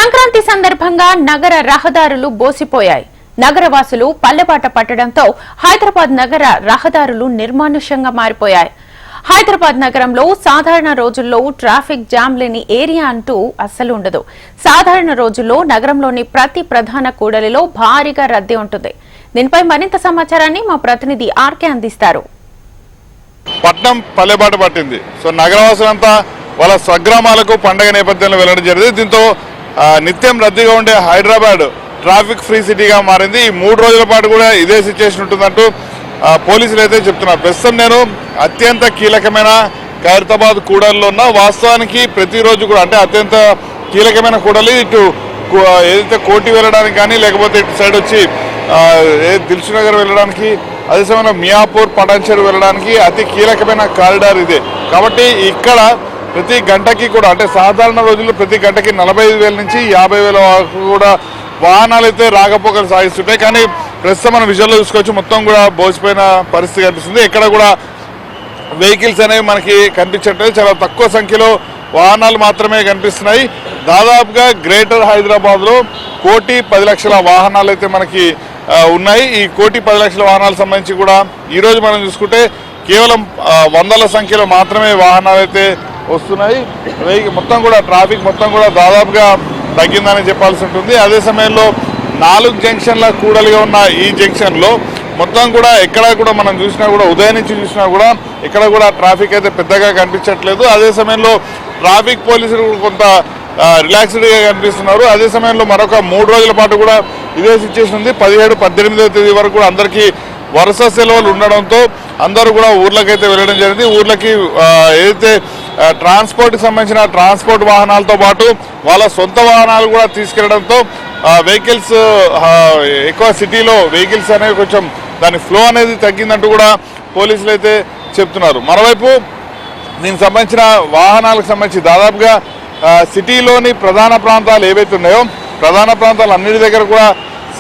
సంక్రాంతి సందర్భంగా నగర రహదారులు బోసిపోయాయి. నగరవాసులు పల్లెబాట పట్టడంతో హైదరాబాద్ నగర రహదారులు నిర్మానుష్యంగా మారిపోయాయి. హైదరాబాద్ నగరంలో సాధారణ రోజుల్లో ట్రాఫిక్ జామ్ లేని ఏరియా అంటూ అస్సలు ఉండదు. సాధారణ రోజుల్లో నగరంలోని ప్రతి ప్రధాన కూడలిలో భారీగా రద్దీ ఉంటుంది. దీనిపై మరింత సమాచారాన్ని మా ప్రతినిధి ఆర్కే అందిస్తారు. పట్నం పల్లెబాట పట్టింది. సో నగరవాసులంతా వాళ్ళ స్వగ్రామాలకు పండగ నేపథ్యంలో వెళ్లడం జరిగింది. దీంతో నిత్యం రద్దీగా ఉండే హైదరాబాద్ ట్రాఫిక్ ఫ్రీ సిటీగా మారింది. ఈ 3 రోజుల పాటు కూడా ఇదే సిచ్యువేషన్ ఉంటుందంటూ పోలీసులు అయితే చెప్తున్నారు. ప్రస్తుతం నేను అత్యంత కీలకమైన ఖైరతాబాద్ కూడలిలో ఉన్న వాస్తవానికి ప్రతిరోజు కూడా అంటే అత్యంత కీలకమైన కూడలి ఇటు ఏదైతే కోటి వెళ్ళడానికి కానీ లేకపోతే ఇటు సైడ్ వచ్చి దిల్సుఖ్ నగర్ వెళ్ళడానికి అదే సమయంలో మియాపూర్ పటాన్చెరు వెళ్ళడానికి అతి కీలకమైన కారిడార్ ఇదే. కాబట్టి ఇక్కడ ప్రతి గంటకి కూడా అంటే సాధారణ రోజుల్లో ప్రతి గంటకి 45,000 నుంచి 50,000 వరకు కూడా వాహనాలు అయితే రాకపోకలు సాగిస్తుంటాయి. కానీ ప్రస్తుతం మనం విజువల్లో చూసుకోవచ్చు, మొత్తం కూడా బోసిపోయిన పరిస్థితి కనిపిస్తుంది. ఇక్కడ కూడా వెహికల్స్ అనేవి మనకి కనిపించట్లేదు. చాలా తక్కువ సంఖ్యలో వాహనాలు మాత్రమే కనిపిస్తున్నాయి. దాదాపుగా గ్రేటర్ హైదరాబాద్లో 1,10,00,000 వాహనాలు అయితే మనకి ఉన్నాయి. ఈ 1,10,00,000 వాహనాలకు సంబంధించి కూడా ఈరోజు మనం చూసుకుంటే కేవలం వందల సంఖ్యలో మాత్రమే వాహనాలు అయితే వస్తున్నాయి. మొత్తం కూడా ట్రాఫిక్ మొత్తం కూడా దాదాపుగా తగ్గిందని చెప్పాల్సి ఉంటుంది. అదే సమయంలో 4 జంక్షన్ల కూడలిగా ఉన్న ఈ జంక్షన్లో మొత్తం కూడా ఎక్కడ కూడా మనం చూసినా కూడా ఉదయం నుంచి చూసినా కూడా ఇక్కడ కూడా ట్రాఫిక్ అయితే పెద్దగా కనిపించట్లేదు. అదే సమయంలో ట్రాఫిక్ పోలీసులు కొంత రిలాక్స్డ్గా కనిపిస్తున్నారు. అదే సమయంలో మరొక 3 రోజుల పాటు కూడా ఇదే సిచ్యువేషన్ ఉంది. 17, 18వ తేదీ వరకు కూడా అందరికీ వరుస సెలవులు ఉండడంతో అందరూ కూడా ఊర్లకైతే వెళ్ళడం జరిగింది. ఊర్లకి ఏదైతే ట్రాన్స్పోర్ట్కి సంబంధించిన ట్రాన్స్పోర్ట్ వాహనాలతో పాటు వాళ్ళ సొంత వాహనాలు కూడా తీసుకెళ్లడంతో వెహికల్స్ ఎక్కువ సిటీలో వెహికల్స్ అనేవి కొంచెం దాని ఫ్లో అనేది తగ్గిందంటూ కూడా పోలీసులు అయితే చెప్తున్నారు. మరోవైపు దీనికి సంబంధించిన వాహనాలకు సంబంధించి దాదాపుగా సిటీలోని ప్రధాన ప్రాంతాలు ఏవైతే ఉన్నాయో ప్రధాన ప్రాంతాలు అన్నిటి దగ్గర కూడా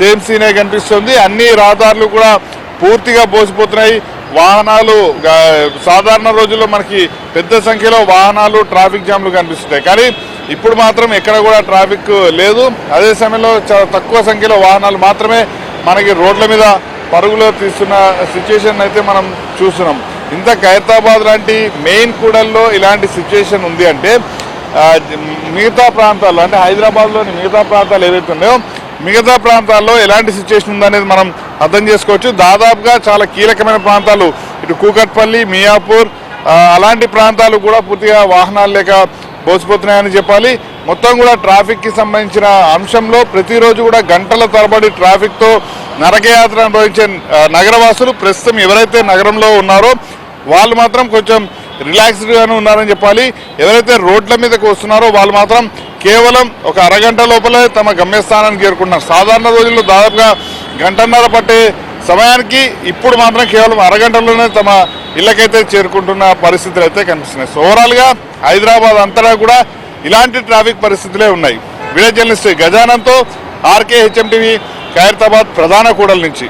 సేమ్ సీనే కనిపిస్తుంది. అన్ని రహదారులు కూడా పూర్తిగా బోసిపోతున్నాయి. వాహనాలు సాధారణ రోజుల్లో మనకి పెద్ద సంఖ్యలో వాహనాలు ట్రాఫిక్ జామ్లు కనిపిస్తున్నాయి. కానీ ఇప్పుడు మాత్రం ఎక్కడ కూడా ట్రాఫిక్ లేదు. అదే సమయంలో చాలా తక్కువ సంఖ్యలో వాహనాలు మాత్రమే మనకి రోడ్ల మీద పరుగులో తీస్తున్న సిచ్యువేషన్ అయితే మనం చూస్తున్నాం. ఇంత ఖైరతాబాద్ లాంటి మెయిన్ కూడల్లో ఇలాంటి సిచ్యువేషన్ ఉంది అంటే మిగతా ప్రాంతాల్లో అంటే హైదరాబాద్లోని మిగతా ప్రాంతాలు ఏవైతే ఉన్నాయో మిగతా ప్రాంతాల్లో ఎలాంటి సిచ్యువేషన్ ఉందనేది మనం అర్థం చేసుకోవచ్చు. దాదాపుగా చాలా కీలకమైన ప్రాంతాలు ఇటు కూకట్పల్లి, మియాపూర్ అలాంటి ప్రాంతాలు కూడా పూర్తిగా వాహనాలు లేక బోసిపోతున్నాయని చెప్పాలి. మొత్తం కూడా ట్రాఫిక్కి సంబంధించిన అంశంలో ప్రతిరోజు కూడా గంటల తరబడి ట్రాఫిక్తో నరకయాత్ర అనుభవించే నగరవాసులు ప్రస్తుతం ఎవరైతే నగరంలో ఉన్నారో వాళ్ళు మాత్రం కొంచెం రిలాక్స్డ్గానే ఉన్నారని చెప్పాలి. ఎవరైతే రోడ్ల మీదకి వస్తున్నారో వాళ్ళు మాత్రం కేవలం ఒక అరగంట లోపలే తమ గమ్యస్థానానికి చేరుకుంటున్నారు. సాధారణ రోజుల్లో దాదాపుగా గంటన్నర పట్టే సమయానికి ఇప్పుడు మాత్రం కేవలం అరగంటలోనే తమ ఇళ్లకైతే చేరుకుంటున్న పరిస్థితులు అయితే కనిపిస్తున్నాయి. సో ఓవరాల్గా హైదరాబాద్ అంతటా కూడా ఇలాంటి ట్రాఫిక్ పరిస్థితులే ఉన్నాయి. వీడియో జర్నలిస్ట్ గజానంతో ఆర్కే, హెచ్ఎం టీవీ, ఖైరతాబాద్ ప్రధాన కూడలి నుంచి.